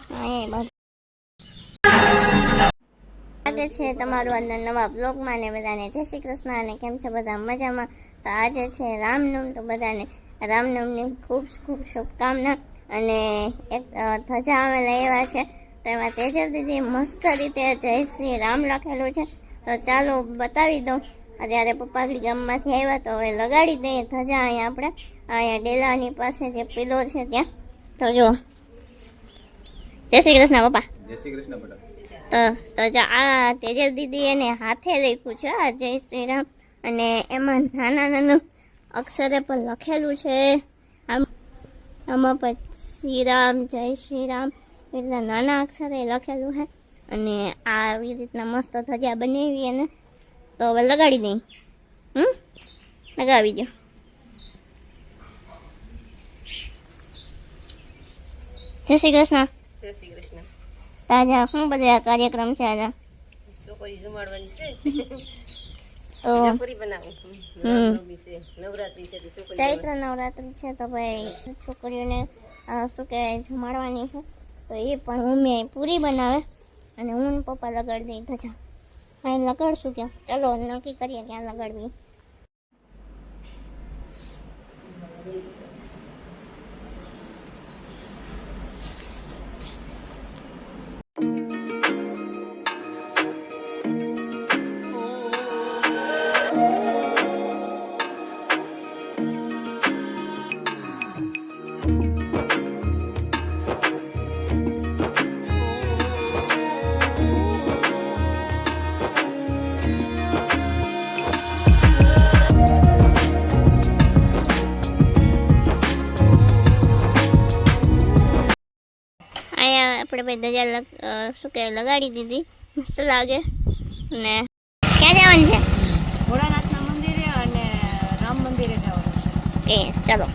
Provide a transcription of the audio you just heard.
સ્વાગત છે તમારું આજના નવા બ્લોગમાં ને બધાને જય શ્રી કૃષ્ણ અને કેમ છે બધા મજામાં. તો આજે છે રામનવમી, તો બધાને રામનવમીની ખૂબ ખૂબ શુભકામના. અને એક ધજા અમે લઈ આવ્યા છે, તો એમાં તેજલ દીદી મસ્ત રીતે જય શ્રી રામ લખેલું છે. તો ચાલો બતાવી દઉં. અત્યારે પપ્પાગડી ગામમાંથી આવ્યા તો હવે લગાડી દઈએ ધજા અહીંયા આપણે અહીંયા ડેલાની પાસે જે પિલો છે ત્યાં. તો જો જય શ્રી કૃષ્ણ પપ્પા. જય શ્રી કૃષ્ણ બેટા. તો આ તેજલ દીદી એને હાથે લખ્યું છે આ જય શ્રી રામ, અને એમાં નાના નાના અક્ષરે પણ લખેલું છે. આમાં શ્રી રામ જય શ્રી રામ એ રીતના નાના અક્ષરે લખેલું છે. અને આવી રીતના મસ્ત ધજા બનાવી એને તો હવે લગાડી દઈ. લગાવી દો. જય શ્રી કૃષ્ણ. જય શ્રી કૃષ્ણ. તાજા શું બધા કાર્યક્રમ છે આજે? છોકરી જમાડવાની છે તો પૂરી બનાવું. નવરાત્રી છે તો છોકરી ચૈત્ર નવરાત્રી છે તો ભાઈ છોકરીઓને શું કહેવાય જમાડવાની છે. તો એ પણ મમ્મી પૂરી બનાવે અને હું ને પપ્પા લગાડી દઈ ધજા. અહીં લગાડશું ક્યાં? ચલો નક્કી કરીએ ક્યાં લગાડવી. આપણે ભાઈ ધજા શું કહેવાય લગાડી દીધી, મસ્ત લાગે. ને ક્યાં જવાનું છે? ભોળાનાથના મંદિરે અને રામ મંદિરે જવાનું છે. ચાલો.